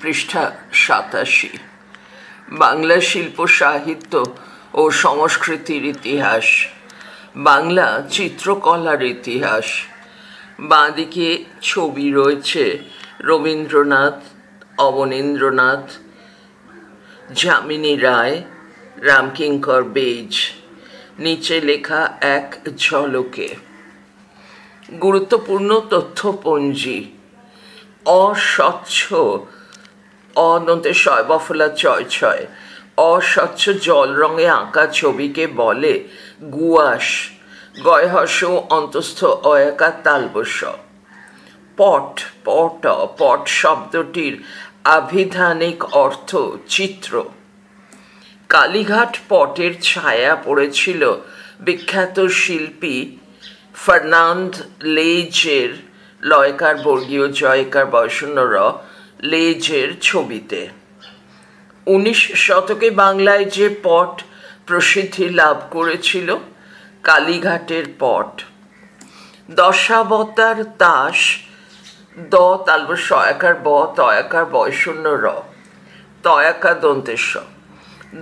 পৃষ্ঠা 87। বাংলা শিল্প সাহিত্য ও সংস্কৃতির ইতিহাস, বাংলা চিত্রকলার ইতিহাস। বাঁদিকে ছবি রয়েছে রবীন্দ্রনাথ, অবনীন্দ্রনাথ, যামিনী রায়, রামকিঙ্কর বেইজ। নিচে লেখা এক ঝলকে। গুরুত্বপূর্ণ তথ্যপঞ্জি। অস্বচ্ছ অনন্তে শয় বফলা চয় ছয় অস্বচ্ছ জল রঙে আঁকা ছবিকে বলে গুয়াশ। গয়হস অন্তস্থ অয়াকার তালবস্য। পট পট পট শব্দটির আভিধানিক অর্থ চিত্র। কালীঘাট পটের ছায়া পড়েছিল বিখ্যাত শিল্পী ফার্নান্দ লেইজের লয়কার বর্গীয় জয়কার বয়শূন্য র লেইজের ছবিতে। 19 শতকে বাংলায় যে পট প্রসিদ্ধি লাভ করেছিল, কালীঘাটের পট। দশাবতার তাস, দ তালবস্য অয়াকার ব তয়াকার বয়শূন্য র তয়াকা দন্তেশ্ব।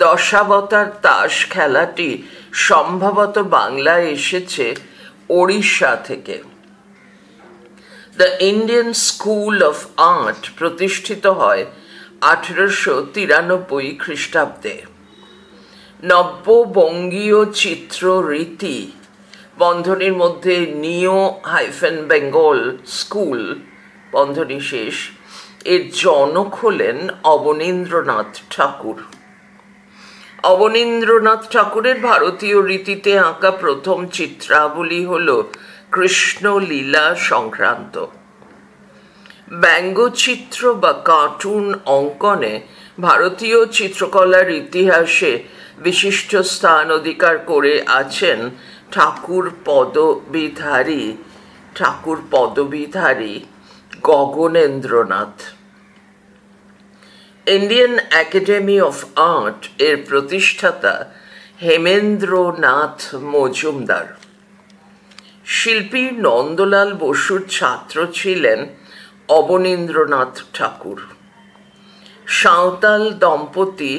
দশাবতার তাস খেলাটি সম্ভবত বাংলায় এসেছে ওড়িশা থেকে। The Indian school of art প্রতিষ্ঠিত হয় 1893 খ্রিস্টাব্দে। নব্যবঙ্গীয় চিত্ররীতি বন্ধনীর মধ্যে নিও-বেঙ্গল স্কুল বন্ধনী শেষ এর জনক হলেন অবনীন্দ্রনাথ ঠাকুর। অবনীন্দ্রনাথ ঠাকুরের ভারতীয় রীতিতে আঁকা প্রথম চিত্রাবলী হল কৃষ্ণলীলা সংক্রান্ত। ব্যঙ্গচিত্র বা কার্টুন অঙ্কনে ভারতীয় চিত্রকলার ইতিহাসে বিশিষ্ট স্থান অধিকার করে আছেন ঠাকুর পদবীধারী Gaganendranath. Indian academy of art এর প্রতিষ্ঠাতা হেমেন্দ্রনাথ মজুমদার। শিল্পী নন্দলাল বসুর ছাত্র ছিলেন অবনীন্দ্রনাথ ঠাকুর। সাঁওতাল দম্পতি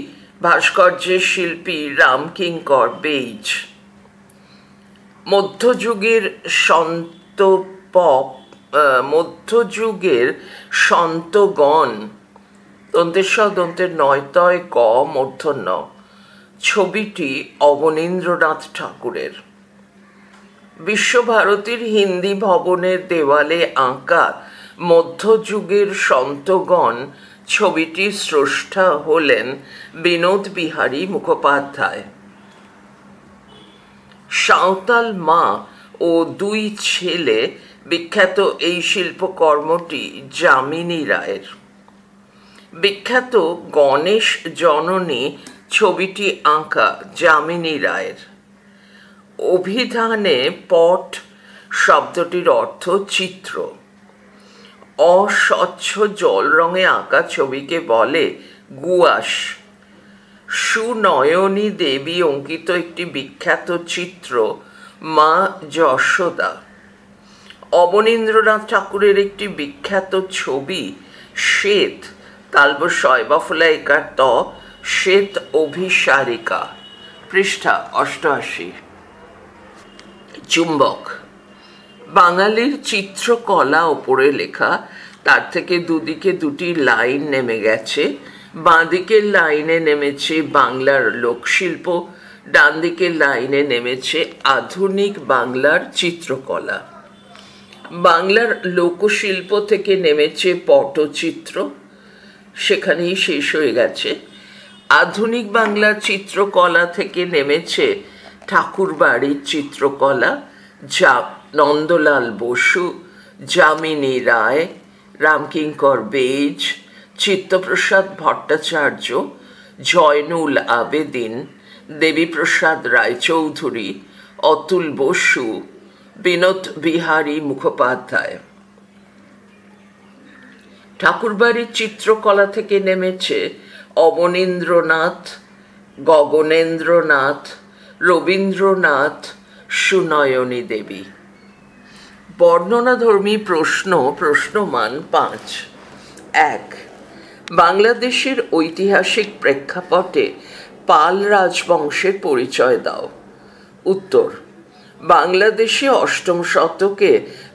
ভাস্কর্যের শিল্পী রামকিঙ্কর বেইজ। মধ্যযুগের সন্তগণ দন্তেশ্ব দন্তের নয়তয় গ মূর্ধন্য ছবিটি অবনীন্দ্রনাথ ঠাকুরের। বিশ্বভারতীর হিন্দি ভবনের দেওয়ালে আঁকা মধ্যযুগের সন্তগণ ছবিটির স্রষ্টা হলেন বিনোদ বিহারী মুখোপাধ্যায়। সাঁওতাল মা ও 2 ছেলে বিখ্যাত এই শিল্পকর্মটি যামিনী রায়ের। বিখ্যাত গণেশ জননী ছবিটি আঁকা যামিনী রায়ের। অভিধানে পট শব্দটির অর্থ চিত্র। অস্বচ্ছ জল রঙে আঁকা ছবিকে বলে গুয়াশ। সুনয়নী দেবী অঙ্কিত একটি বিখ্যাত চিত্র মা যশোদা। অবনীন্দ্রনাথ ঠাকুরের একটি বিখ্যাত ছবি শ্বেত তালবস্য বফলা একার ত শ্বেত অভিসারিকা। পৃষ্ঠা 88। চুম্বক। বাঙালির চিত্রকলা ওপরে লেখা, তার থেকে দুদিকে 2টি লাইন নেমে গেছে। বাঁদিকের লাইনে নেমেছে বাংলার লোকশিল্প, ডান দিকের লাইনে নেমেছে আধুনিক বাংলার চিত্রকলা। বাংলার লোকশিল্প থেকে নেমেছে পটচিত্র, সেখানেই শেষ হয়ে গেছে। আধুনিক বাংলার চিত্রকলা থেকে নেমেছে ঠাকুরবাড়ির চিত্রকলা, যা নন্দলাল বসু, যামিনী রায়, রামকিঙ্কর বেইজ, চিত্তপ্রসাদ ভট্টাচার্য, জয়নুল আবেদিন, দেবীপ্রসাদ রায়চৌধুরী, অতুল বসু, বিনোদ বিহারী মুখোপাধ্যায়। ঠাকুরবাড়ির চিত্রকলা থেকে নেমেছে অবনীন্দ্রনাথ, গগনেন্দ্রনাথ, রবীন্দ্রনাথ, সুনয়নী দেবী। বর্ণনাধর্মী প্রশ্ন প্রশ্নমান 5। 1. বাংলাদেশের ঐতিহাসিক প্রেক্ষাপটে পাল রাজবংশের পরিচয় দাও। উত্তর: বাংলাদেশে অষ্টম শতকে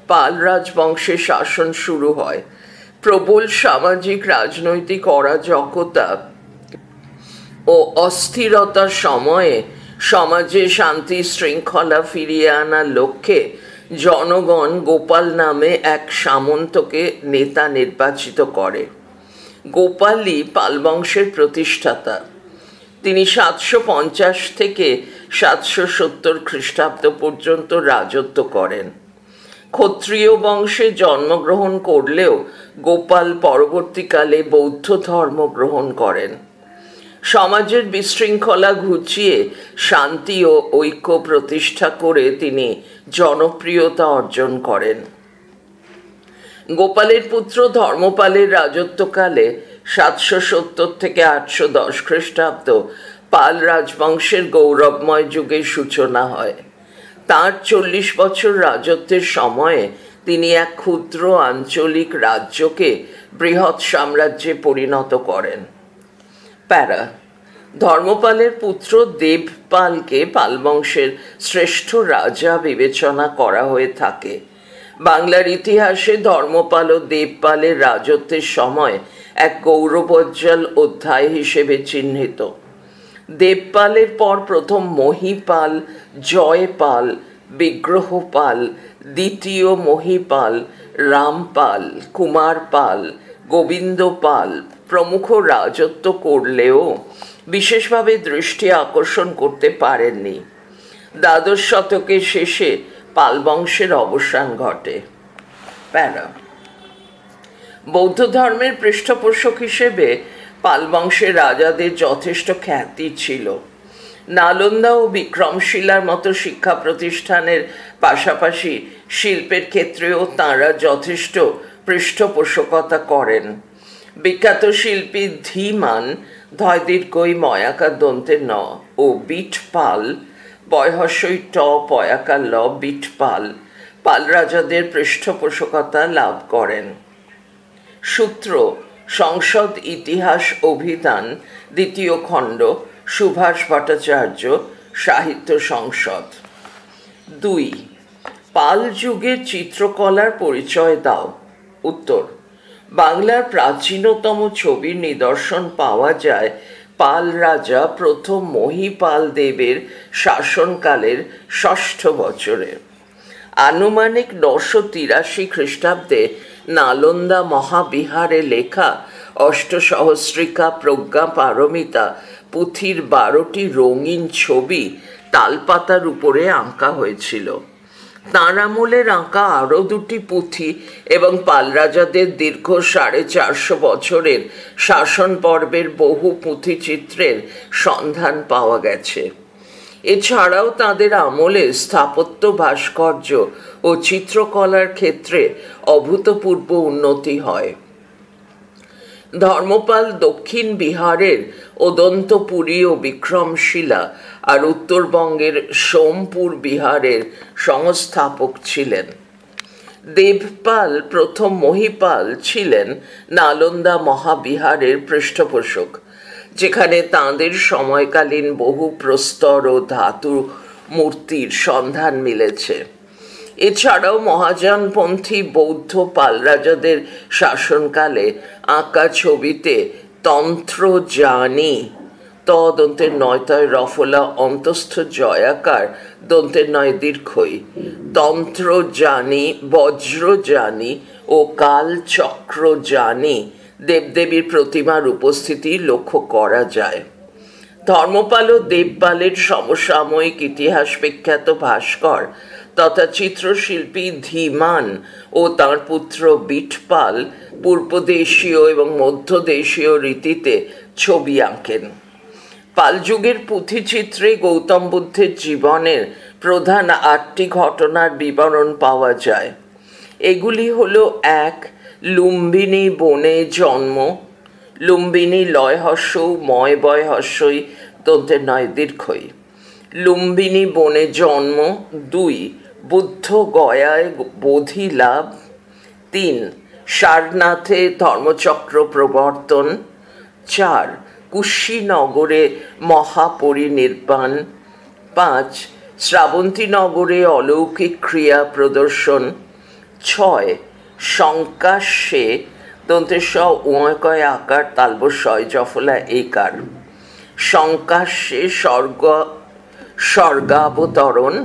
পাল রাজবংশের শাসন শুরু হয়। প্রবল সামাজিক রাজনৈতিক অরাজকতা ও অস্থিরতার সময়ে সমাজে শান্তি শৃঙ্খলা ফিরিয়ে আনার লক্ষ্যে জনগণ গোপাল নামে এক সামন্তকে নেতা নির্বাচিত করে। গোপালই পাল বংশের প্রতিষ্ঠাতা। তিনি 750 থেকে 770 খ্রিস্টাব্দ পর্যন্ত রাজত্ব করেন। ক্ষত্রিয় বংশে জন্মগ্রহণ করলেও গোপাল পরবর্তীকালে বৌদ্ধ ধর্ম গ্রহণ করেন। সমাজের বিশৃঙ্খলা ঘুচিয়ে শান্তি ও ঐক্য প্রতিষ্ঠা করে তিনি জনপ্রিয়তা অর্জন করেন। গোপালের পুত্র ধর্মপালের রাজত্বকালে 770 থেকে 810 খ্রিস্টাব্দ পাল রাজবংশের গৌরবময় যুগের সূচনা হয়। তাঁর 40 বছর রাজত্বের সময়ে তিনি এক ক্ষুদ্র আঞ্চলিক রাজ্যকে বৃহৎ সাম্রাজ্যে পরিণত করেন। প্যারা: ধর্মপালের পুত্র দেবপালকে পাল বংশের শ্রেষ্ঠ রাজা বিবেচনা করা হয়ে থাকে। বাংলার ইতিহাসে ধর্মপাল ও দেবপালের রাজত্বের সময় এক গৌরবোজ্জ্বল অধ্যায় হিসেবে চিহ্নিত। দেবপালের পর প্রথম মহীপাল, জয়পাল, বিগ্রহপাল, দ্বিতীয় মহীপাল, রামপাল, কুমারপাল, গোবিন্দপাল প্রমুখ রাজত্ব করলেও বিশেষভাবে দৃষ্টি আকর্ষণ করতে পারেননি। দ্বাদশ শতকের শেষে পাল বংশের অবসান ঘটে। প্যারা: বৌদ্ধ ধর্মের পৃষ্ঠপোষক হিসেবে পাল বংশের রাজাদের যথেষ্ট খ্যাতি ছিল। নালন্দা ও বিক্রমশিলার মতো শিক্ষা প্রতিষ্ঠানের পাশাপাশি শিল্পের ক্ষেত্রেও তাঁরা যথেষ্ট পৃষ্ঠপোষকতা করেন। বিখ্যাত শিল্পী ধীমান ধয়-দীর্ঘই ময়াকার দন্তে ন ও বিটপাল বয়হস্যই ট পয়াকার ল বিটপাল পাল রাজাদের পৃষ্ঠপোষকতা লাভ করেন। সূত্র: সংসদ ইতিহাস অভিধান, 2য় খণ্ড, সুভাষ ভট্টাচার্য, সাহিত্য সংসদ। 2. পাল যুগের চিত্রকলার পরিচয় দাও। উত্তর: বাংলার প্রাচীনতম ছবির নিদর্শন পাওয়া যায় পাল রাজা প্রথম মহীপাল দেবের শাসনকালের 6ষ্ঠ বছরে। আনুমানিক 983 খ্রিস্টাব্দে নালন্দা মহাবিহারে লেখা অষ্টসহস্রিকা প্রজ্ঞা পারমিতা পুঁথির 12টি রঙিন ছবি তালপাতার উপরে আঁকা হয়েছিল। তাঁর আমলের আঁকা আরও 2টি পুঁথি এবং পাল রাজাদের দীর্ঘ 450 বছরের শাসন পর্বের বহু পুঁথিচিত্রের সন্ধান পাওয়া গেছে। এছাড়াও তাদের আমলে স্থাপত্য ভাস্কর্য ও চিত্রকলার ক্ষেত্রে অভূতপূর্ব উন্নতি হয়। ধর্মপাল দক্ষিণ বিহারের অদন্তপুরী ও বিক্রমশিলা আর উত্তরবঙ্গের সোমপুর বিহারের সংস্থাপক ছিলেন। দেবপাল প্রথম মহীপাল ছিলেন নালন্দা মহাবিহারের পৃষ্ঠপোষক, যেখানে তাঁদের সময়কালীন বহু প্রস্তর ও ধাতু মূর্তির সন্ধান মিলেছে। এছাড়াও মহাযানপন্থী বৌদ্ধ পাল রাজাদের শাসনকালে আঁকা ছবিতে তন্ত্রযানী দন্তের নয়তয় রফলা অন্তস্থ জয়াকার দন্তের নয় দীর্ঘই, তন্ত্রযানী, বজ্রযানী ও কালচক্রযানী দেবদেবীর প্রতিমার উপস্থিতি লক্ষ্য করা যায়। ধর্মপাল ও দেবপালের সমসাময়িক ইতিহাস বিখ্যাত ভাস্কর তথা চিত্রশিল্পী ধীমান ও তাঁর পুত্র বিটপাল পূর্বদেশীয় এবং মধ্যদেশীয় রীতিতে ছবি আঁকেন। পালযুগের পুঁথিচিত্রে গৌতম বুদ্ধের জীবনের প্রধান 8টি ঘটনার বিবরণ পাওয়া যায়। এগুলি হল: 1. লুম্বিনী বনে জন্ম, লুম্বিনী লয় হস্যৌ ময় বয় হস্যই দন্তের নয় দীর্ঘই, লুম্বিনী বনে জন্ম। 2. বুদ্ধ গয়ায় বোধি লাভ। 3. সারনাথে ধর্মচক্র প্রবর্তন। 4 কুশীনগরে মহাপরিনির্বাণ। 5 শ্রাবন্তীনগরে অলৌকিক ক্রিয়া প্রদর্শন। 6 শঙ্কাশ্যে দন্তেশ উময়কয় আকার তালবস্বয় জফলা এইকার। শঙ্কাশ্যে স্বর্গাবতরণ।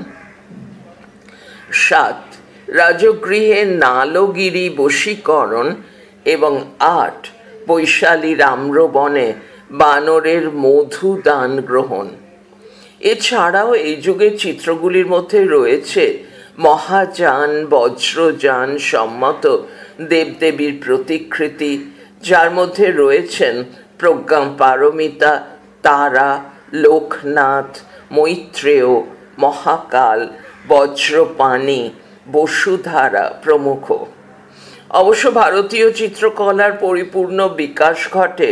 7 রাজগৃহে নালগিরি বশীকরণ এবং 8 বৈশালী রাম্রবনে বানরের মধু দান গ্রহণ। এছাড়াও এই যুগের চিত্রগুলির মধ্যে রয়েছে মহাযান বজ্রযান সম্মত দেবদেবীর প্রতিকৃতি, যার মধ্যে রয়েছেন প্রজ্ঞা পারমিতা, তারা, লোকনাথ, মৈত্রেয়, মহাকাল, বজ্রপাণি, বসুধারা প্রমুখ। অবশ্য ভারতীয় চিত্রকলার পরিপূর্ণ বিকাশ ঘটে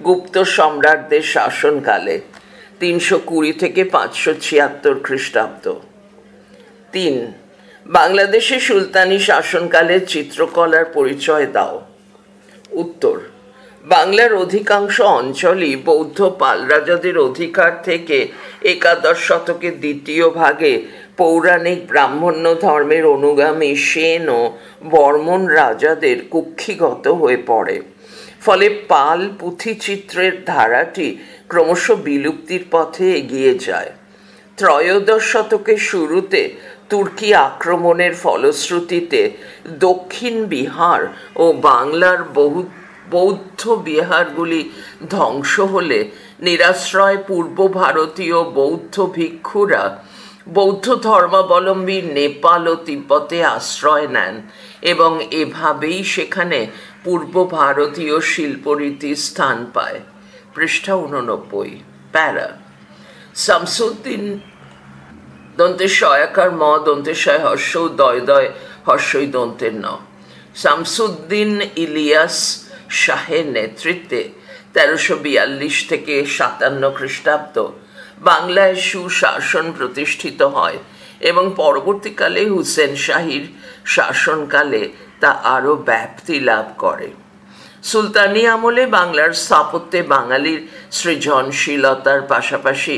গুপ্ত সম্রাটদের শাসনকালে 320 থেকে 576 খ্রিস্টাব্দ। 3 বাংলাদেশে সুলতানি শাসনকালের চিত্রকলার পরিচয় দাও। উত্তর, বাংলার অধিকাংশ অঞ্চলই বৌদ্ধ পাল রাজাদের অধিকার থেকে 11 শতকের দ্বিতীয় ভাগে পৌরাণিক ব্রাহ্মণ্য ধর্মের অনুগামী সেন ও বর্মণ রাজাদের কুক্ষিগত হয়ে পড়ে। ফলে পাল পুঁথিচিত্রের ধারাটি ক্রমশ বিলুপ্তির পথে এগিয়ে যায়। ত্রয়োদশ শতকের শুরুতে তুর্কি আক্রমণের ফলশ্রুতিতে দক্ষিণ বিহার ও বাংলার বৌদ্ধ বিহারগুলি ধ্বংস হলে নিরাশ্রয় পূর্ব ভারতীয় বৌদ্ধ ভিক্ষুরা বৌদ্ধ ধর্মাবলম্বী নেপাল ও তিব্বতে আশ্রয় নেন এবং এভাবেই সেখানে পূর্ব ভারতীয় শিল্পরীতি স্থান পায়। পৃষ্ঠা 89। প্যারা শামসুদ্দিন দন্তেশয়াকার ম দন্তেশয় হর্ষ দয় দয় হর্ষই দন্তের ন শামসুদ্দিন ইলিয়াস শাহের নেতৃত্বে 1342 থেকে 57 খ্রিস্টাব্দ বাংলায় সুশাসন প্রতিষ্ঠিত হয় এবং পরবর্তীকালে হুসেন শাহীর শাসনকালে তা আরও ব্যাপ্তি লাভ করে। সুলতানি আমলে বাংলার স্থাপত্যে বাঙালির সৃজনশীলতার পাশাপাশি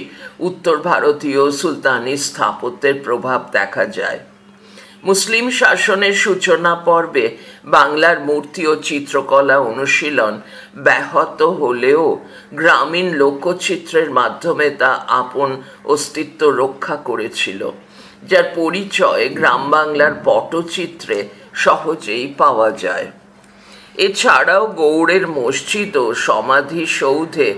উত্তর ভারতীয় সুলতানি স্থাপত্যের প্রভাব দেখা যায়। মুসলিম শাসনের সূচনা পর্বে বাংলার মূর্তি ও চিত্রকলা অনুশীলন ব্যাহত হলেও গ্রামীণ লোকচিত্রের মাধ্যমে তা আপন অস্তিত্ব রক্ষা করেছিল, যার পরিচয় গ্রাম বাংলার পটচিত্রে সহজেই পাওয়া যায়। এছাড়াও গৌড়ের মসজিদ ও সমাধি সৌধে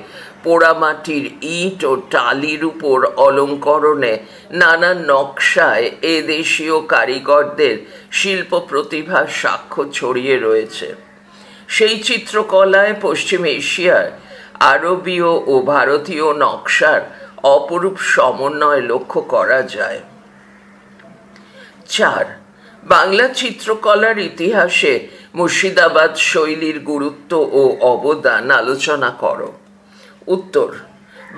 পোড়ামাটির ইট ও টালির উপর অলঙ্করণে নানা নকশায় এদেশীয় কারিগরদের শিল্প প্রতিভার সাক্ষ্য ছড়িয়ে রয়েছে। সেই চিত্রকলায় পশ্চিম এশিয়ার আরবীয় ও ভারতীয় নকশার অপরূপ সমন্বয় লক্ষ্য করা যায়। 4 বাংলা চিত্রকলার ইতিহাসে মুর্শিদাবাদ শৈলীর গুরুত্ব ও অবদান আলোচনা করো। উত্তর,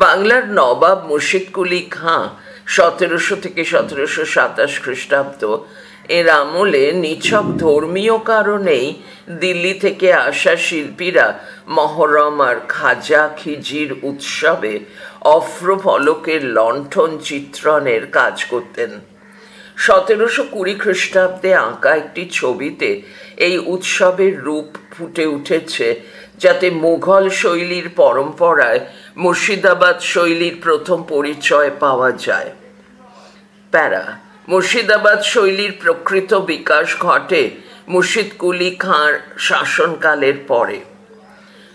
বাংলার নবাব মুর্শিদকুলি খাঁ 1700 থেকে 1727 খ্রিস্টাব্দ এর আমলে নিছক ধর্মীয় কারণেই দিল্লি থেকে আসা শিল্পীরা মহরম আর খাজা খিজির উৎসবে অফ্রফলকের লণ্ঠন চিত্রণের কাজ করতেন। 1720 খ্রিস্টাব্দে আঁকা একটি ছবিতে এই উৎসবের রূপ ফুটে উঠেছে, যাতে মুঘল শৈলীর পরম্পরায় মুর্শিদাবাদ শৈলীর প্রথম পরিচয় পাওয়া যায়। প্যারা মুর্শিদাবাদ শৈলীর প্রকৃত বিকাশ ঘটে মুর্শিদকুলি খাঁর শাসনকালের পরে।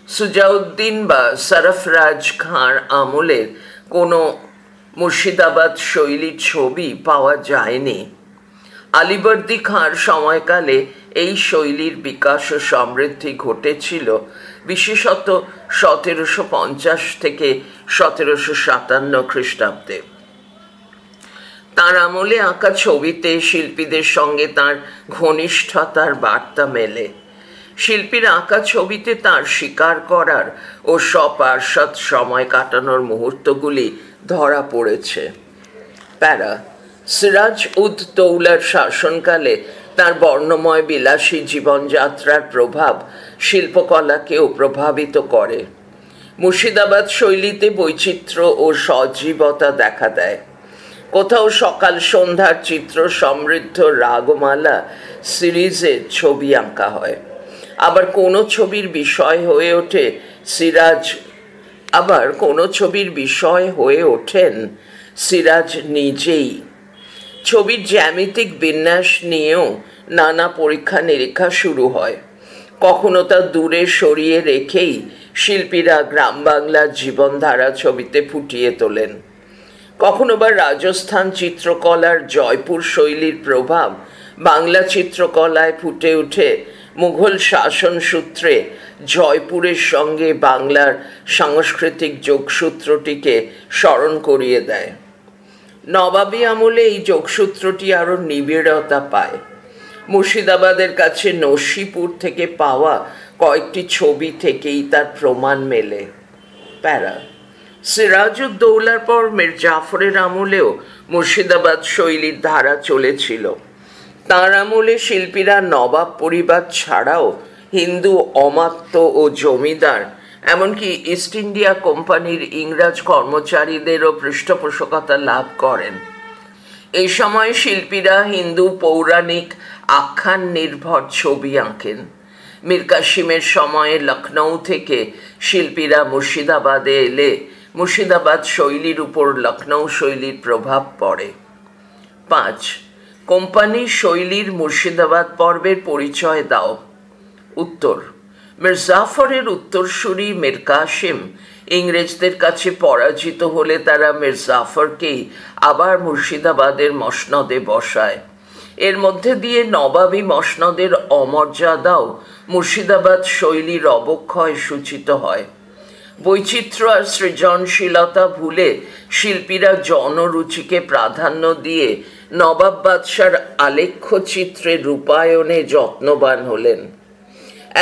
সুজাউদ্দিন বা সরফরাজ খাঁর আমলের কোনো মুর্শিদাবাদ শৈলীর ছবি পাওয়া যায়নি। আলিবর্দী খাঁর সময়কালে এই শৈলীর বিকাশ ও সমৃদ্ধি ঘটেছিল, বিশেষত 1750 থেকে 1757 খ্রিস্টাব্দে। তাঁর আমলে আঁকা ছবিতে শিল্পীদের সঙ্গে তাঁর ঘনিষ্ঠতার বার্তা মেলে। শিল্পীর আঁকা ছবিতে তাঁর শিকার করার ও সপার্শ্বদ সময় কাটানোর মুহূর্তগুলি ধরা পড়েছে। প্যারা সিরাজ উদ দৌলার শাসনকালে তার বর্ণময় বিলাসী জীবনযাত্রার প্রভাব শিল্পকলাকেও প্রভাবিত করে। মুর্শিদাবাদ শৈলীতে বৈচিত্র্য ও সজীবতা দেখা দেয়। কোথাও সকাল সন্ধ্যার চিত্র সমৃদ্ধ রাগমালা সিরিজে ছবি আঁকা হয়। আবার কোনো ছবির বিষয় হয়ে ওঠেন সিরাজ নিজেই। ছবির জ্যামিতিক বিন্যাস নিয়েও নানা পরীক্ষা নিরীক্ষা শুরু হয়। কখনো তা দূরে সরিয়ে রেখেই শিল্পীরা গ্রাম বাংলার জীবনধারা ছবিতে ফুটিয়ে তোলেন। কখনো বা রাজস্থান চিত্রকলার জয়পুর শৈলীর প্রভাব বাংলা চিত্রকলায় ফুটে ওঠে মুঘল শাসন সূত্রে জয়পুরের সঙ্গে বাংলার সাংস্কৃতিক যোগসূত্রটিকে স্মরণ করিয়ে দেয়। নবাবী আমলে এই যোগসূত্রটি আরও নিবিড়তা পায়। মুর্শিদাবাদের কাছে নসিপুর থেকে পাওয়া কয়েকটি ছবি থেকেই তার প্রমাণ মেলে। প্যারা সিরাজউদ্দৌলার পর মীর জাফরের আমলেও মুর্শিদাবাদ শৈলীর ধারা চলেছিল। তাঁর আমলে শিল্পীরা নবাব পরিবার ছাড়াও হিন্দু অমাত্য ও জমিদার, এমনকি ইস্ট ইন্ডিয়া কোম্পানির ইংরাজ কর্মচারীদেরও পৃষ্ঠপোষকতা লাভ করেন। এই সময় শিল্পীরা হিন্দু পৌরাণিক আখ্যান নির্ভর ছবি আঁকেন। মীর কাসিমের সময়ে লখনৌ থেকে শিল্পীরা মুর্শিদাবাদে এলে মুর্শিদাবাদ শৈলীর উপর লখনৌ শৈলীর প্রভাব পড়ে। 5. কোম্পানি শৈলীর মুর্শিদাবাদ পর্বের পরিচয় দাও। উত্তর: মীর জাফরের উত্তরসূরি মীর কাসিম ইংরেজদের কাছে পরাজিত হলে তারা মীর জাফরকেই আবার মুর্শিদাবাদের মসনদে বসায়। এর মধ্যে দিয়ে নবাবী মসনদের অমর্যাদাও মুর্শিদাবাদ শৈলীর অবক্ষয় সূচিত হয়। বৈচিত্র্য আর সৃজনশীলতা ভুলে শিল্পীরা জনরুচিকে প্রাধান্য দিয়ে নবাব বাদশার আলেখ্য চিত্রের রূপায়ণে যত্নবান হলেন।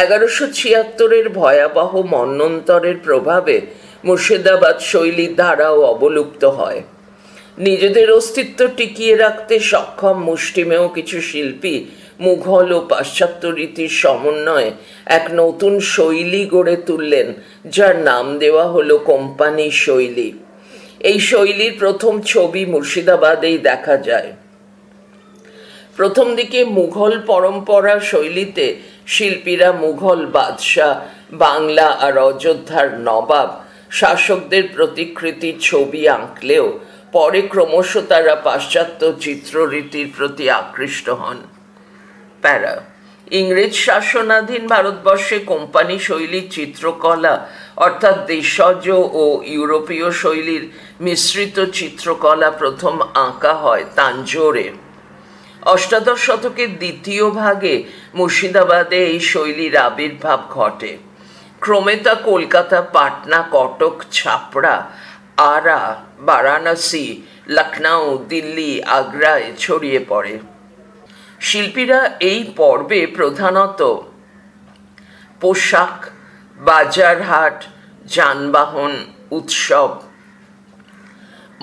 1176-এর ভয়াবহ মন্বন্তরের প্রভাবে মুর্শিদাবাদ শৈলীর ধারাও অবলুপ্ত হয়। নিজেদের অস্তিত্ব টিকিয়ে রাখতে সক্ষম মুষ্টিমেয় কিছু শিল্পী মুঘল ও পাশ্চাত্য রীতির সমন্বয়ে এক নতুন শৈলী গড়ে তুললেন, যার নাম দেওয়া হলো কোম্পানি শৈলী। এই শৈলীর প্রথম ছবি মুর্শিদাবাদেই দেখা যায়। প্রথম দিকে মুঘল পরম্পরা শৈলীতে শিল্পীরা মুঘল বাদশাহ, বাংলা আর অযোধ্যার নবাব শাসকদের প্রতিকৃতির ছবি আঁকলেও পরে ক্রমশ তারা পাশ্চাত্য চিত্ররীতির প্রতি আকৃষ্ট হন। প্যারা ইংরেজ শাসনাধীন ভারতবর্ষে কোম্পানি শৈলীর চিত্রকলা অর্থাৎ দেশজ ও ইউরোপীয় শৈলীর মিশ্রিত চিত্রকলা প্রথম আঁকা হয় তাঞ্জোরে। অষ্টাদশ শতকের দ্বিতীয় ভাগে মুর্শিদাবাদে এই শৈলীর আবির্ভাব ঘটে। ক্রমে তা কলকাতা, পাটনা, কটক, ছাপড়া, আরা, বারাণসী, লখনৌ, দিল্লি, আগ্রায় ছড়িয়ে পড়ে। শিল্পীরা এই পর্বে প্রধানত পোশাক, বাজারহাট, যানবাহন, উৎসব,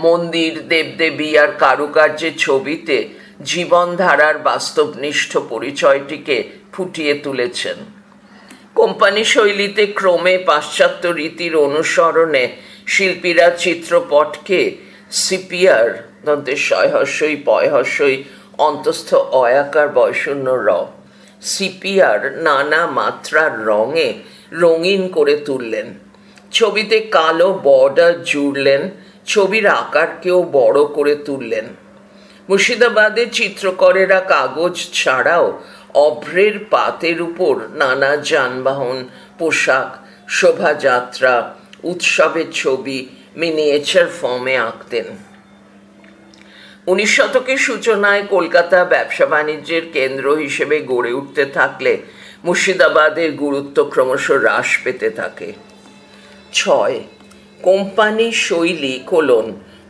মন্দির, দেবদেবী আর কারুকার্যের ছবিতে জীবনধারার বাস্তবনিষ্ঠ পরিচয়টিকে ফুটিয়ে তুলেছেন। কোম্পানি শৈলীতে ক্রমে পাশ্চাত্য রীতির অনুসরণে শিল্পীরা চিত্রপটকে সিপিয়ার দন্তেশ্বই পয়হস্যই অন্তস্থ অয়াকার বয়শূন্য র সিপিয়ার নানা মাত্রার রঙে রঙিন করে তুললেন। ছবিতে কালো বর্ডার জুড়লেন, ছবির আকারকেও বড় করে তুললেন। মুর্শিদাবাদের চিত্রকরেরা কাগজ ছাড়াও অভ্রের পাতের উপর নানা যানবাহন, পোশাক, শোভাযাত্রা, উৎসবের ছবি মিনিয়েচার ফর্মে আঁকতেন। 19 শতকের সূচনায় কলকাতা ব্যবসা বাণিজ্যের কেন্দ্র হিসেবে গড়ে উঠতে থাকলে মুর্শিদাবাদের গুরুত্ব ক্রমশ হ্রাস পেতে থাকে। 6. কোম্পানি শৈলী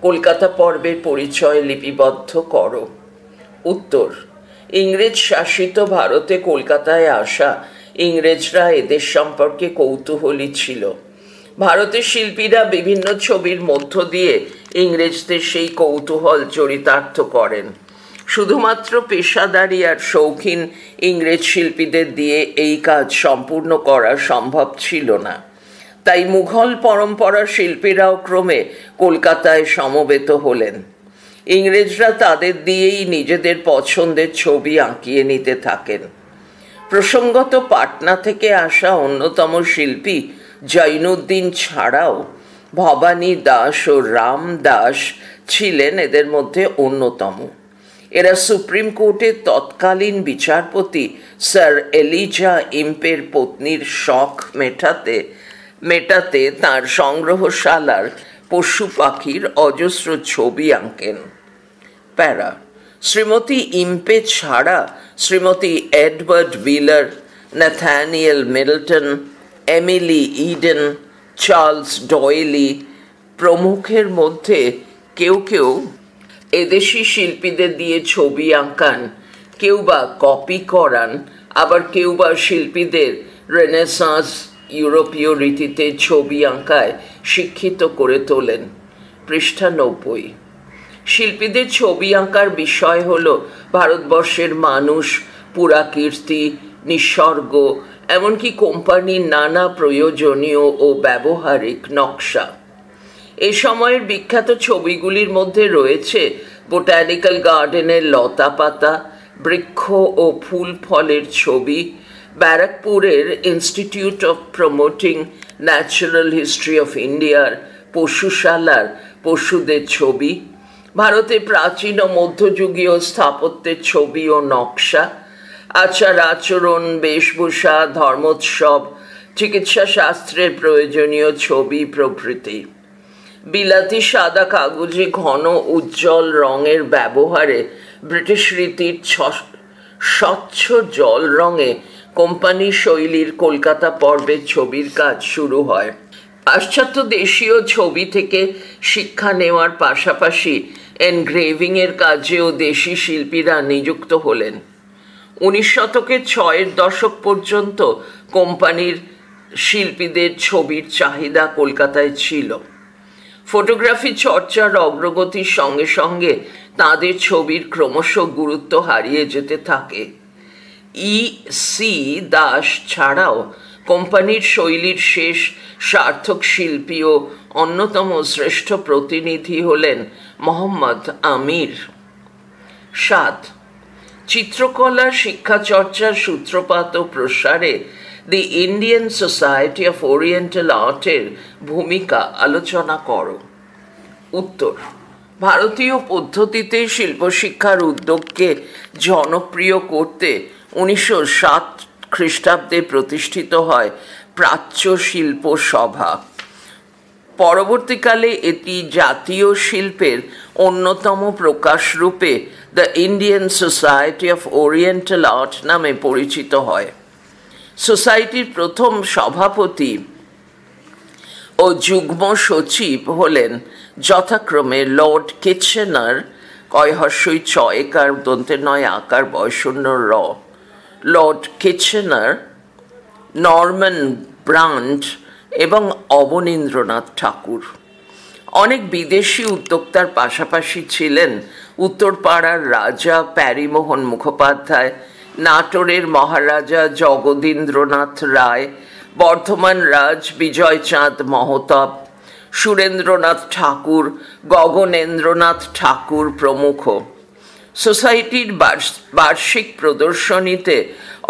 কলকাতা পর্বের পরিচয় লিপিবদ্ধ করো। উত্তর: ইংরেজ শাসিত ভারতে কলকাতায় আসা ইংরেজরা এদের সম্পর্কে কৌতূহলী ছিল। ভারতের শিল্পীরা বিভিন্ন ছবির মধ্য দিয়ে ইংরেজদের সেই কৌতূহল চরিতার্থ করেন। শুধুমাত্র পেশাদারি আর শৌখিন ইংরেজ শিল্পীদের দিয়ে এই কাজ সম্পূর্ণ করা সম্ভব ছিল না। তাই মুঘল পরম্পরার শিল্পীরাও ক্রমে কলকাতায় সমবেত হলেন। ইংরেজরা তাদের দিয়েই নিজেদের পছন্দের ছবি আঁকিয়ে নিতে থাকেন। প্রসঙ্গত পাটনা থেকে আসা অন্যতম শিল্পী জৈনুদ্দিন ছাড়াও ভবানী দাস ও রাম দাস ছিলেন এদের মধ্যে অন্যতম। এরা সুপ্রিম কোর্টের তৎকালীন বিচারপতি স্যার এলিজা ইম্পের পত্নীর শখ মেটাতে তাঁর সংগ্রহশালার পশু পাখির অজস্র ছবি আঁকেন। প্যারা শ্রীমতী ইম্পে ছাড়া Shrimati Edward Wheeler, Nathaniel Middleton, Emily Eden, Charles D'Oyly প্রমুখের মধ্যে কেউ কেউ এদেশি শিল্পীদের দিয়ে ছবি আঁকান, কেউ বা কপি করান, আবার কেউ বা শিল্পীদের রেনেসাঁস ইউরোপীয় রীতিতে ছবি আঁকায় শিক্ষিত করে তোলেন। পৃষ্ঠা 90। শিল্পীদের ছবি আঁকার বিষয় হল ভারতবর্ষের মানুষ, পুরাকীর্তি, নিসর্গ, এমনকি কোম্পানির নানা প্রয়োজনীয় ও ব্যবহারিক নকশা। এ সময়ের বিখ্যাত ছবিগুলির মধ্যে রয়েছে বোটানিক্যাল গার্ডেনের লতা পাতা, বৃক্ষ ও ফুল ফলের ছবি, ব্যারাকপুরের institute of promoting natural history of ইন্ডিয়ার পশুশালার পশুদের ছবি, ভারতে প্রাচীন ও মধ্যযুগীয় স্থাপত্যের ছবি ও নকশা, আচার আচরণ, বেশভূষা, ধর্মোৎসব, চিকিৎসা শাস্ত্রের প্রয়োজনীয় ছবি প্রভৃতি। বিলাতি সাদা কাগজে ঘন উজ্জ্বল রঙের ব্যবহারে ব্রিটিশ রীতির স্বচ্ছ জল রঙে কোম্পানি শৈলীর কলকাতা পর্বের ছবির কাজ শুরু হয়। পাশ্চাত্য দেশীয় ছবি থেকে শিক্ষা নেওয়ার পাশাপাশি এনগ্রেভিংয়ের কাজেও দেশি শিল্পীরা নিযুক্ত হলেন। 19 শতকের 6 দশক পর্যন্ত কোম্পানির শিল্পীদের ছবির চাহিদা কলকাতায় ছিল। ফটোগ্রাফি চর্চার অগ্রগতির সঙ্গে সঙ্গে তাঁদের ছবির ক্রমশ গুরুত্ব হারিয়ে যেতে থাকে। সি দাস ছাড়াও কোম্পানির শৈলীর শেষ সার্থক শিল্পী ও অন্যতম শ্রেষ্ঠ প্রতিনিধি হলেন মোহাম্মদ আমির। 7. চিত্রকলা শিক্ষাচর্চার সূত্রপাত ও প্রসারে the Indian society of oriental আর্টের ভূমিকা আলোচনা করো। উত্তর: ভারতীয় পদ্ধতিতে শিল্পশিক্ষার উদ্যোগকে জনপ্রিয় করতে 1907 খ্রিস্টাব্দে প্রতিষ্ঠিত হয় প্রাচ্য শিল্প সভা। পরবর্তীকালে এটি জাতীয় শিল্পের অন্যতম প্রকাশরূপে the Indian society of oriental art নামে পরিচিত হয়। সোসাইটির প্রথম সভাপতি ও যুগ্ম সচিব হলেন যথাক্রমে লর্ড কিচেনার, কয়হস্যই চ একার দন্তের নয় আকার বয়শূন্য র, লর্ড কিচেনার, নরম্যান ব্রান্ড এবং অবনীন্দ্রনাথ ঠাকুর। অনেক বিদেশি উদ্যোক্তার পাশাপাশি ছিলেন উত্তরপাড়ার রাজা প্যারীমোহন মুখোপাধ্যায়, নাটোরের মহারাজা জগদীন্দ্রনাথ রায়, বর্ধমান রাজ বিজয়চাঁদ মহতাব, সুরেন্দ্রনাথ ঠাকুর, গগনেন্দ্রনাথ ঠাকুর প্রমুখ। সোসাইটির বার্ষিক প্রদর্শনীতে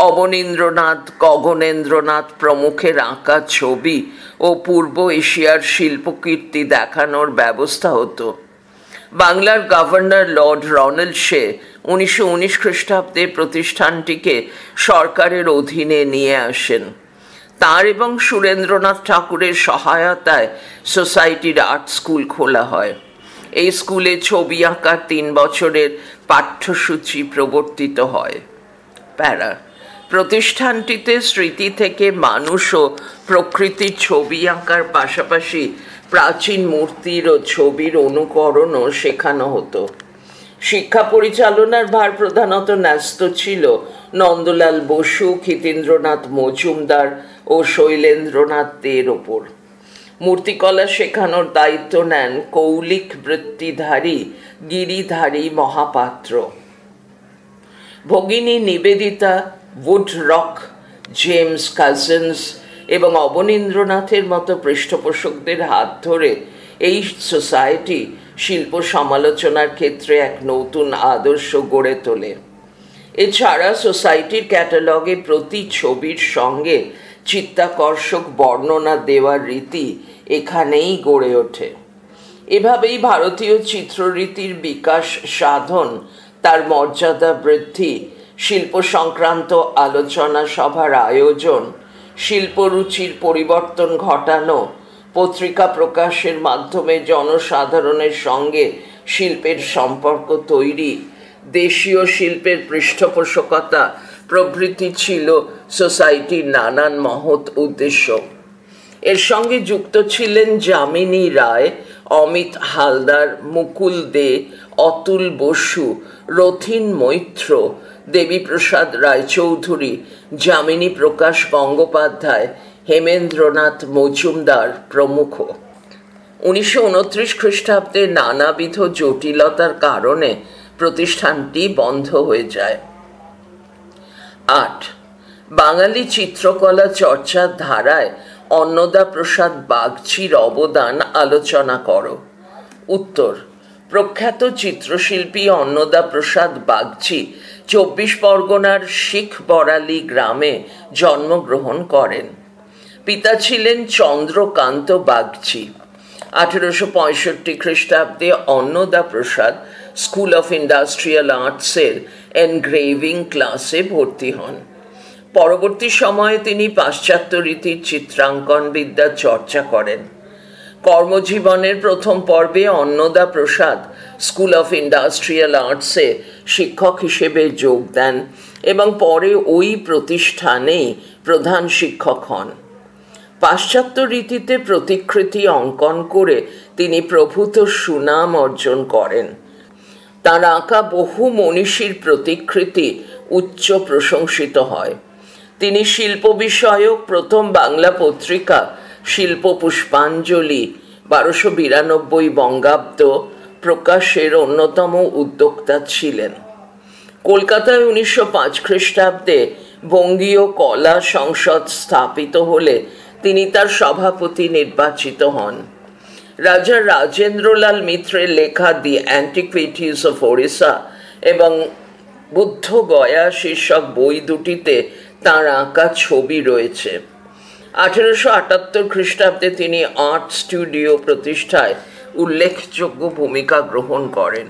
অবনীন্দ্রনাথ, গগনেন্দ্রনাথ প্রমুখের আঁকা ছবি ও পূর্ব এশিয়ার শিল্পকীর্তি দেখানোর ব্যবস্থা হতো। বাংলার গভর্নর লর্ড রনেলশে 1919 খ্রিস্টাব্দে প্রতিষ্ঠানটিকে সরকারের অধীনে নিয়ে আসেন। তাঁর এবং সুরেন্দ্রনাথ ঠাকুরের সহায়তায় সোসাইটির আর্ট স্কুল খোলা হয়। এই স্কুলে ছবি আঁকার 3 বছরের পাঠ্যসূচি প্রবর্তিত হয়। প্যারা প্রতিষ্ঠানটিতে স্মৃতি থেকে মানুষ ও প্রকৃতির ছবি আঁকার পাশাপাশি প্রাচীন মূর্তির ও ছবির অনুকরণও শেখানো হতো। শিক্ষা পরিচালনার ভার প্রধানত ন্যস্ত ছিল নন্দলাল বসু, ক্ষিতীন্দ্রনাথ মজুমদার ও শৈলেন্দ্রনাথ দের ওপর। মূর্তিকলা শেখানোর দায়িত্ব নেন কৌলিক বৃত্তিধারী গিরিধারী মহাপাত্র। ভগিনী নিবেদিতা, উডরক, জেমস কাজিন্স এবং অবনীন্দ্রনাথের মতো পৃষ্ঠপোষকদের হাত ধরে এই সোসাইটি শিল্প সমালোচনার ক্ষেত্রে এক নতুন আদর্শ গড়ে তোলে। এছাড়া সোসাইটির ক্যাটালগে প্রতি ছবির সঙ্গে চিত্তাকর্ষক বর্ণনা দেওয়ার রীতি এখানেই গড়ে ওঠে। এভাবেই ভারতীয় চিত্ররীতির বিকাশ সাধন, তার মর্যাদা বৃদ্ধি, শিল্প সংক্রান্ত আলোচনা সভার আয়োজন, শিল্পরুচির পরিবর্তন ঘটানো, পত্রিকা প্রকাশের মাধ্যমে জনসাধারণের সঙ্গে শিল্পের সম্পর্ক তৈরি, দেশীয় শিল্পের পৃষ্ঠপোষকতা প্রভৃতি ছিল সোসাইটির নানান মহৎ উদ্দেশ্য। এর সঙ্গে যুক্ত ছিলেন যামিনী রায়, অমিত হালদার, মুকুল দে, অতুল বসু, রথীন মৈত্র, দেবীপ্রসাদ রায়চৌধুরী, যামিনী প্রকাশ গঙ্গোপাধ্যায়, হেমেন্দ্রনাথ মজুমদার প্রমুখ। 1929 খ্রিস্টাব্দে নানাবিধ জটিলতার কারণে প্রতিষ্ঠানটি বন্ধ হয়ে যায়। 8. বাঙালি চিত্রকলা চর্চার ধারায় অন্নদা প্রসাদ বাগচির অবদান আলোচনা করো। উত্তর: প্রখ্যাত চিত্রশিল্পী অন্নদা প্রসাদ বাগচি 24 পরগনার শিখ বড়ালি গ্রামে জন্মগ্রহণ করেন। পিতা ছিলেন চন্দ্রকান্ত বাগচি। 1865 খ্রিস্টাব্দে অন্নদা প্রসাদ স্কুল অফ ইন্ডাস্ট্রিয়াল আর্টসের এনগ্রেভিং ক্লাসে ভর্তি হন। পরবর্তী সময়ে তিনি পাশ্চাত্য রীতির চিত্রাঙ্কন বিদ্যা চর্চা করেন। কর্মজীবনের প্রথম পর্বে অন্নদা প্রসাদ স্কুল অফ ইন্ডাস্ট্রিয়াল আর্টসে শিক্ষক হিসেবে যোগ দেন এবং পরে ওই প্রতিষ্ঠানেই প্রধান শিক্ষক হন। পাশ্চাত্য রীতিতে প্রতিকৃতি অঙ্কন করে তিনি প্রভূত সুনাম অর্জন করেন। তার আঁকা বহু মনীষীর প্রতিকৃতি উচ্চ প্রশংসিত হয়। তিনি শিল্প বিষয়ক প্রথম বাংলা পত্রিকা শিল্প পুষ্পাঞ্জলি 1292 বঙ্গাব্দ প্রকাশের অন্যতম উদ্যোক্তা ছিলেন। কলকাতায় 1905 খ্রিস্টাব্দে বঙ্গীয় কলা সংসদ স্থাপিত হলে তিনি তার সভাপতি নির্বাচিত হন। রাজা রাজেন্দ্রলাল মিত্রের লেখা দি অ্যান্টিকুইটিস অফ ওড়িশা এবং বুদ্ধ গয়া শীর্ষক বই দুটিতে তাঁর আঁকা ছবি রয়েছে। 1878 খ্রিস্টাব্দে তিনি আর্ট স্টুডিও প্রতিষ্ঠায় উল্লেখযোগ্য ভূমিকা গ্রহণ করেন।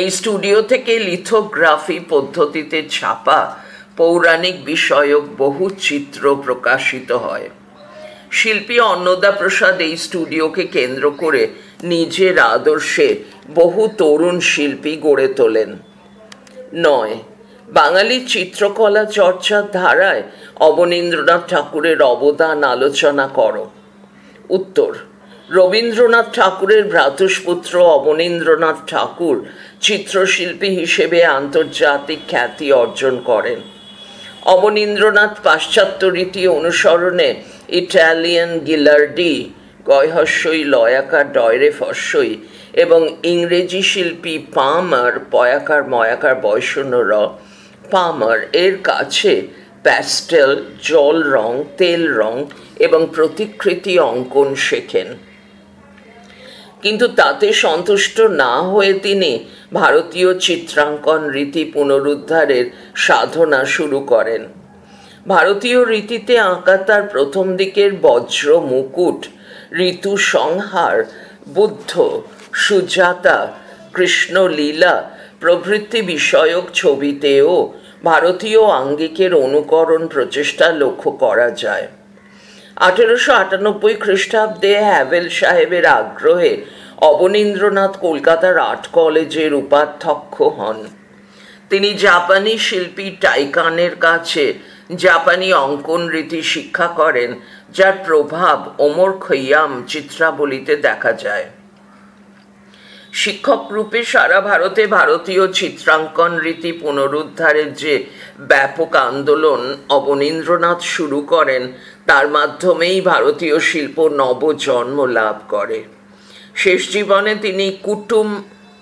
এই স্টুডিও থেকে লিথোগ্রাফি পদ্ধতিতে ছাপা পৌরাণিক বিষয়ক বহু চিত্র প্রকাশিত হয়। শিল্পী অন্নদা প্রসাদ এই স্টুডিওকে কেন্দ্র করে নিজের আদর্শে বহু তরুণ শিল্পী গড়ে তোলেন। 9. বাঙালি চিত্রকলা চর্চার ধারায় অবনীন্দ্রনাথ ঠাকুরের অবদান আলোচনা করো। উত্তর: রবীন্দ্রনাথ ঠাকুরের ভ্রাতুষ্পুত্র অবনীন্দ্রনাথ ঠাকুর চিত্রশিল্পী হিসেবে আন্তর্জাতিক খ্যাতি অর্জন করেন। অবনীন্দ্রনাথ পাশ্চাত্য রীতি অনুসরণে ইটালিয়ান গিলার্ডি গয়হস্যই লয়াকার ডয়রে ফস্যই এবং ইংরেজি শিল্পী পামার পয়াকার ময়াকার বয়শূন্য র পামার এর কাছে প্যাস্টেল, জল রং, তেল রং এবং প্রতিকৃতি অঙ্কন শেখেন। কিন্তু তাতে সন্তুষ্ট না হয়ে তিনি ভারতীয় চিত্রাঙ্কন রীতি পুনরুদ্ধারের সাধনা শুরু করেন। ভারতীয় রীতিতে আঁকা তার প্রথম দিকের বজ্র মুকুট, ঋতু সংহার, বুদ্ধ, সুজাতা, কৃষ্ণলীলা প্রভৃতি বিষয়ক ছবিতেও ভারতীয় আঙ্গিকের অনুকরণ প্রচেষ্টা লক্ষ্য করা যায়। 1898 খ্রিস্টাব্দে হ্যাভেল সাহেবের আগ্রহে অবনীন্দ্রনাথ কলকাতার আর্ট কলেজের উপাধ্যক্ষ হন। তিনি জাপানি শিল্পী টাইকানের কাছে জাপানি অঙ্কন রীতি শিক্ষা করেন, যার প্রভাব ওমর খৈয়াম চিত্রাবলীতে দেখা যায়। শিক্ষক রূপে সারা ভারতে ভারতীয় চিত্রাঙ্কন রীতি পুনরুদ্ধারের যে ব্যাপক আন্দোলন অবনীন্দ্রনাথ শুরু করেন, তার মাধ্যমেই ভারতীয় শিল্প নবজন্ম লাভ করে। শেষ জীবনে তিনি কুটুম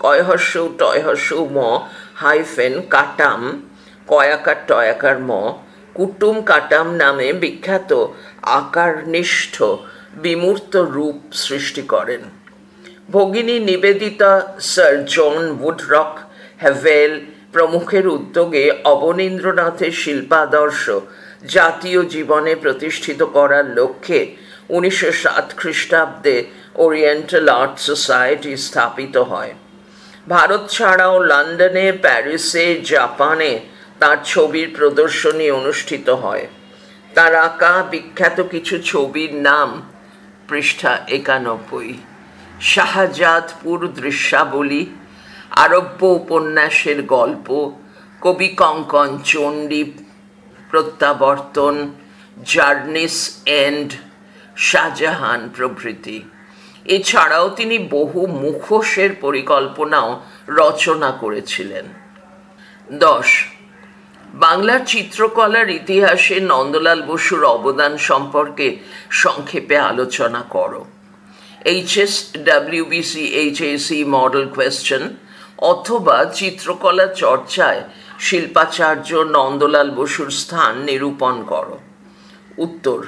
কয়হস্য টয়হস্য ম কাটাম কয়াকার টয়াকার ম কুটুম কাটাম নামে বিখ্যাত আকারনিষ্ঠ বিমূর্ত রূপ সৃষ্টি করেন। ভগিনী নিবেদিতা, স্যার জন উডরক হ্যাভেল প্রমুখের উদ্যোগে অবনীন্দ্রনাথের শিল্পাদর্শ জাতীয় জীবনে প্রতিষ্ঠিত করার লক্ষ্যে 1907 খ্রিস্টাব্দে ওরিয়েন্টাল আর্ট সোসাইটি স্থাপিত হয়। ভারত ছাড়াও লন্ডনে, প্যারিসে, জাপানে তার ছবির প্রদর্শনী অনুষ্ঠিত হয়। তার আঁকা বিখ্যাত কিছু ছবির নাম পৃষ্ঠা 91, শাহজাদপুর দৃশ্যাবলী, আরব্য উপন্যাসের গল্প, কবি কঙ্কন চণ্ডী প্রত্যাবর্তন, জার্নিস এন্ড, শাহজাহান প্রভৃতি। এছাড়াও তিনি বহু মুখোশের পরিকল্পনাও রচনা করেছিলেন। 10. বাংলার চিত্রকলার ইতিহাসে নন্দলাল বসুর অবদান সম্পর্কে সংক্ষেপে আলোচনা করো। HSWBC HAC মডেল কোয়েশ্চেন অথবা চিত্রকলা চর্চায় শিল্পাচার্য নন্দলাল বসুর স্থান নিরূপণ করো। উত্তর: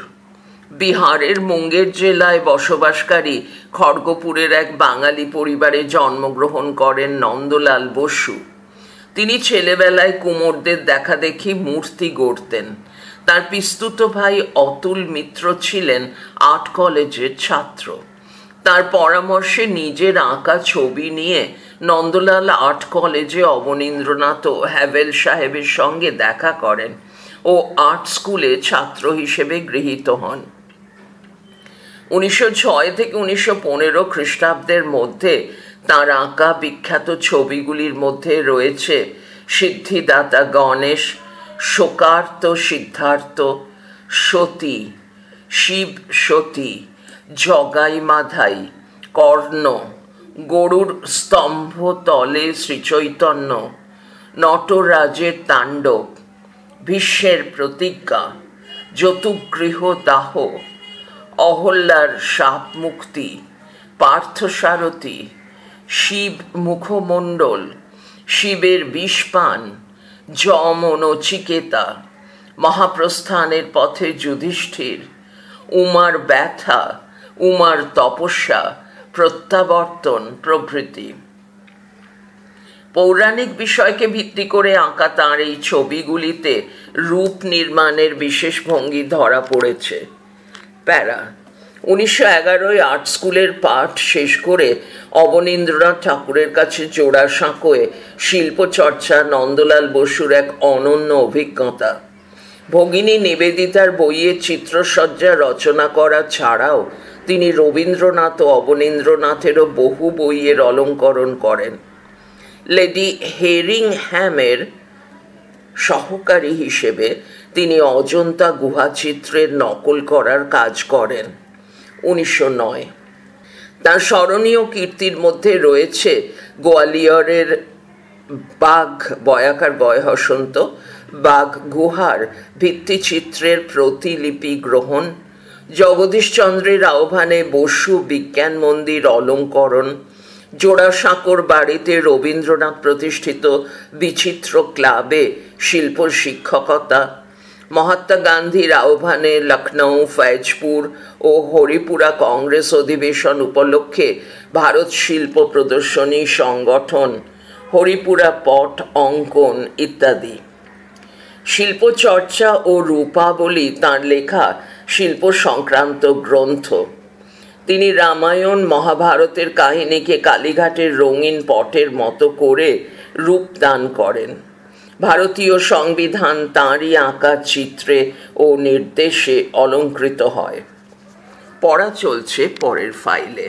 বিহারের মুঙ্গের জেলায় বসবাসকারী খড়গপুরের এক বাঙালি পরিবারে জন্মগ্রহণ করেন নন্দলাল বসু। তিনি ছেলেবেলায় কুমোরদের দেখাদেখি মূর্তি গড়তেন। তার পিস্তুত ভাই অতুল মিত্র ছিলেন আর্ট কলেজের ছাত্র। তার পরামর্শে নিজের আঁকা ছবি নিয়ে নন্দলাল আর্ট কলেজে অবনীন্দ্রনাথ ও হ্যাভেল সাহেবের সঙ্গে দেখা করেন ও আর্ট স্কুলে ছাত্র হিসেবে গৃহীত হন। 1906 থেকে 1915 খ্রিস্টাব্দের মধ্যে তার আঁকা বিখ্যাত ছবিগুলির মধ্যে রয়েছে সিদ্ধিদাতা গণেশ, শোকার্ত সিদ্ধার্থ, সতী, শিব সতী, জগাই মাধাই, কর্ণ, গরুর স্তম্ভ তলে শ্রীচৈতন্য, নটরাজের তাণ্ডব, ভীষ্মের প্রতিজ্ঞা, যতুগৃহ দাহ, অহল্যার সাপ মুক্তি, পার্থসারথী, শিব মুখমণ্ডল, শিবের বিষপান, যম ও নচিকেতা, মহাপ্রস্থানের পথে যুধিষ্ঠির, উমার ব্যথা, উমার তপস্যা, প্রত্যাবর্তন প্রভৃতি। পৌরাণিক বিষয়কে ভিত্তি করে আঁকা তাঁর এই ছবিগুলিতে রূপ নির্মাণের বিশেষ ভঙ্গি ধরা পড়েছে। প্যারা 1911 আর্ট স্কুলের পাঠ শেষ করে অবনীন্দ্রনাথ ঠাকুরের কাছে জোড়াসাঁকোয় শিল্পচর্চা নন্দলাল বসুর এক অনন্য অভিজ্ঞতা। ভগিনী নিবেদিতার বইয়ে চিত্রসজ্জা রচনা করা ছাড়াও তিনি রবীন্দ্রনাথ ও অবনীন্দ্রনাথেরও বহু বইয়ের অলঙ্করণ করেন। লেডি হেরিংহ্যামের সহকারী হিসেবে তিনি অজন্তা গুহাচিত্রের নকল করার কাজ করেন। 1909 তার স্মরণীয় কীর্তির মধ্যে রয়েছে গোয়ালিয়রের বাঘ বয়াকার বয়হসন্ত বাঘ গুহার ভিত্তিচিত্রের প্রতিলিপি গ্রহণ, জগদীশচন্দ্রের আহ্বানে বসু বিজ্ঞান মন্দির অলঙ্করণ, জোড়াসাঁকোর বাড়িতে রবীন্দ্রনাথ প্রতিষ্ঠিত বিচিত্র ক্লাবে শিল্প শিক্ষকতা, মহাত্মা গান্ধীর আহ্বানে লখনৌ, ফৈজপুর ও হরিপুরা কংগ্রেস অধিবেশন উপলক্ষে ভারত শিল্প প্রদর্শনী সংগঠন, হরিপুরা পট অঙ্কন ইত্যাদি। শিল্পচর্চা ও রূপাবলী তাঁর লেখা শিল্প সংক্রান্ত গ্রন্থ। তিনি রামায়ণ মহাভারতের কাহিনীকে কালীঘাটের রঙিন পটের মতো করে রূপদান করেন। ভারতীয় সংবিধান তাঁরই আঁকা চিত্রে ও নির্দেশে অলঙ্কৃত হয়। পড়া চলছে পরের ফাইলে।